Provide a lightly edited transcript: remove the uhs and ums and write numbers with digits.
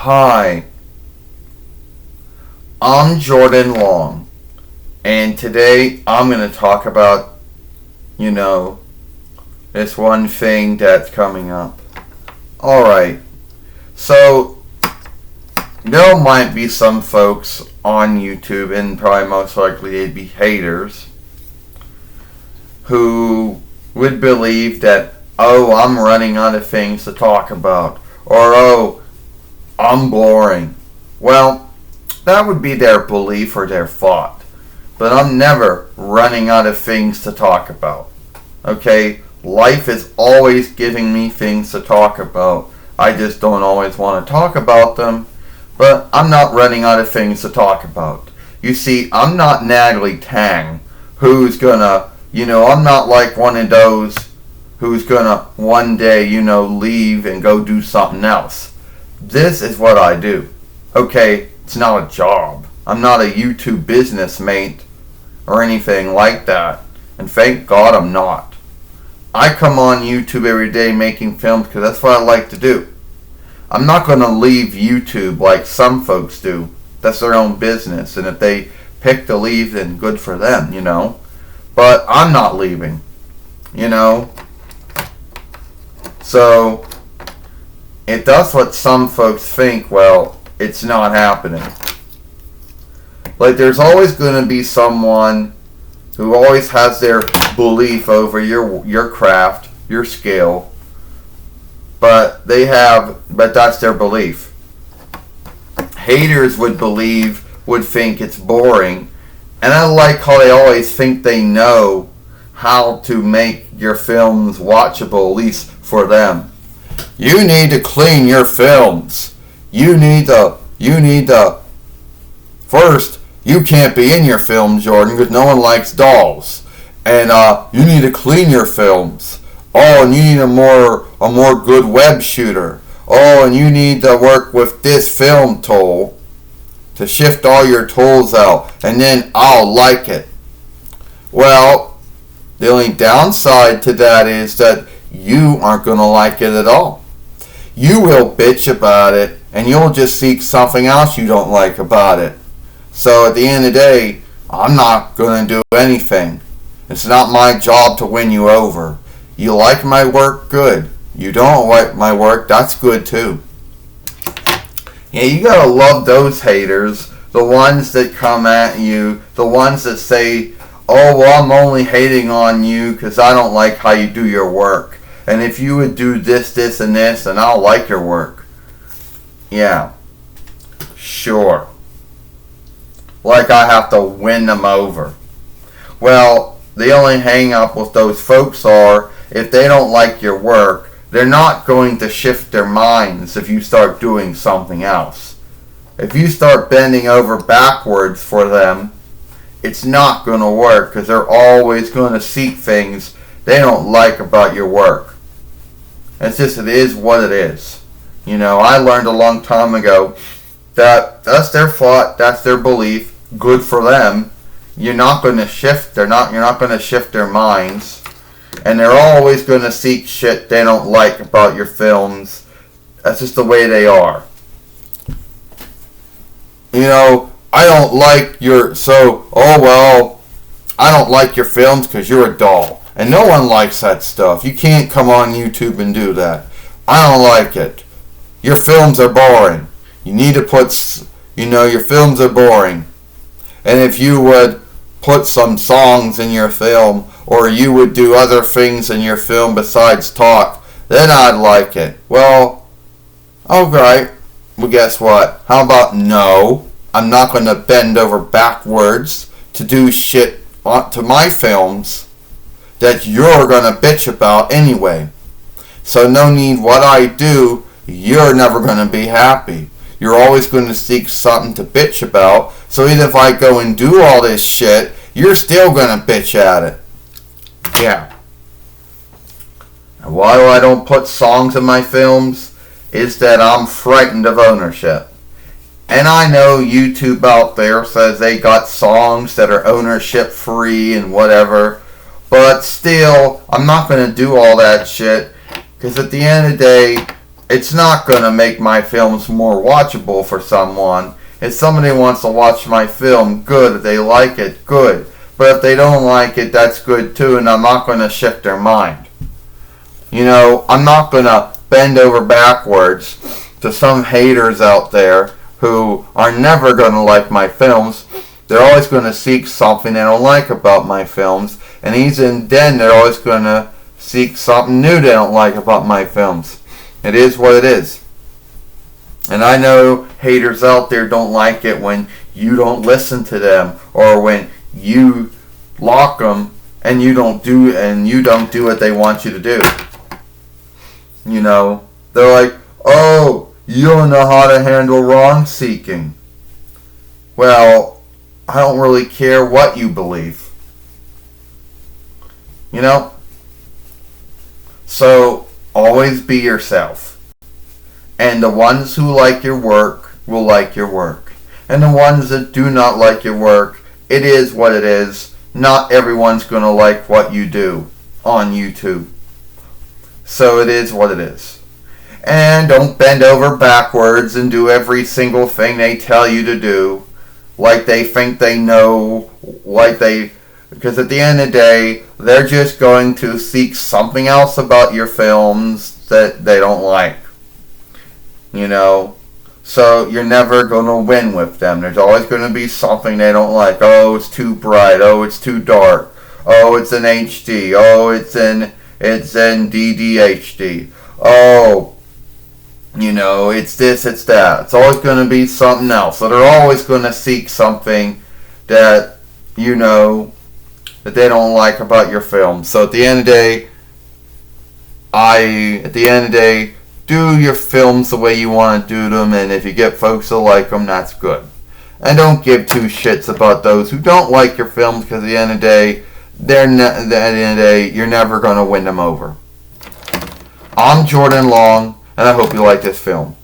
Hi, I'm Jordan Long, and today I'm going to talk about, you know, this one thing that's coming up. Alright, so there might be some folks on YouTube, and probably most likely they'd be haters, who would believe that, oh, I'm running out of things to talk about, or oh, I'm boring. Well, that would be their belief or their thought. But I'm never running out of things to talk about. Okay? Life is always giving me things to talk about. I just don't always want to talk about them. But I'm not running out of things to talk about. You see, I'm not Natalie Tang, who's gonna, I'm not like one of those who's gonna one day, leave and go do something else. This is what I do. Okay, it's not a job. I'm not a YouTube business mate or anything like that. And thank God I'm not. I come on YouTube every day making films because that's what I like to do. I'm not going to leave YouTube like some folks do. That's their own business. And if they pick to leave, then good for them, But I'm not leaving, So, if that's what some folks think, well, it's not happening. Like, there's always going to be someone who always has their belief over your craft, your skill, but that's their belief. Haters would think it's boring, and I like how they always think they know how to make your films watchable, at least for them. You need to clean your films. First, you can't be in your film, Jordan, because no one likes dolls. And you need to clean your films. Oh, and you need a more good web shooter. Oh, and you need to work with this film tool to shift all your tools out, and then I'll like it. Well, the only downside to that is that you aren't going to like it at all. You will bitch about it, and you'll just seek something else you don't like about it. So at the end of the day, I'm not going to do anything. It's not my job to win you over. You like my work, good. You don't like my work, that's good too. Yeah, you gotta love those haters. The ones that come at you. The ones that say, oh, well, I'm only hating on you because I don't like how you do your work. And if you would do this, this, and this, then I'll like your work. Yeah. Sure. Like I have to win them over. Well, the only hang up with those folks are, if they don't like your work, they're not going to shift their minds if you start doing something else. If you start bending over backwards for them, it's not going to work because they're always going to seek things they don't like about your work. It's just, it is what it is. I learned a long time ago that that's their thought, that's their belief, good for them. You're not going to shift, you're not going to shift their minds. And they're always going to seek shit they don't like about your films. That's just the way they are. I don't like I don't like your films because you're a doll. And no one likes that stuff. You can't come on YouTube and do that. I don't like it. Your films are boring. You need to put, your films are boring. And if you would put some songs in your film, or you would do other things in your film besides talk, then I'd like it. Well, alright. Well, guess what? How about no? I'm not going to bend over backwards to do shit to my films that you're going to bitch about anyway. So no need what I do, you're never going to be happy. You're always going to seek something to bitch about. So even if I go and do all this shit, you're still going to bitch at it. Yeah. And why I don't put songs in my films is that I'm frightened of ownership. And I know YouTube out there says they got songs that are ownership free and whatever. But still, I'm not going to do all that shit. Because at the end of the day, it's not going to make my films more watchable for someone. If somebody wants to watch my film, good. If they like it, good. But if they don't like it, that's good too, and I'm not going to shift their mind. You know, I'm not going to bend over backwards to some haters out there who are never going to like my films. They're always going to seek something they don't like about my films, and even then they're always going to seek something new they don't like about my films. It is what it is. And I know haters out there don't like it when you don't listen to them, or when you lock them and you don't do what they want you to do. You know, they're like, "Oh, you don't know how to handle wrong seeking." Well, I don't really care what you believe. You know? So, always be yourself. And the ones who like your work will like your work. And the ones that do not like your work, it is what it is. Not everyone's going to like what you do on YouTube. So it is what it is. And don't bend over backwards and do every single thing they tell you to do. Like they think they know. Because at the end of the day, they're just going to seek something else about your films that they don't like. You know? So you're never going to win with them. There's always going to be something they don't like. Oh, it's too bright. Oh, it's too dark. Oh, it's in HD. Oh, it's in DDHD. Oh, you know, it's this, it's that. It's always going to be something else. So they're always going to seek something that, you know, that they don't like about your film. So at the end of the day, do your films the way you want to do them, and if you get folks that like them, that's good. And don't give two shits about those who don't like your films, because at the end of the day, you're never going to win them over. I'm Jordan Long, and I hope you like this film.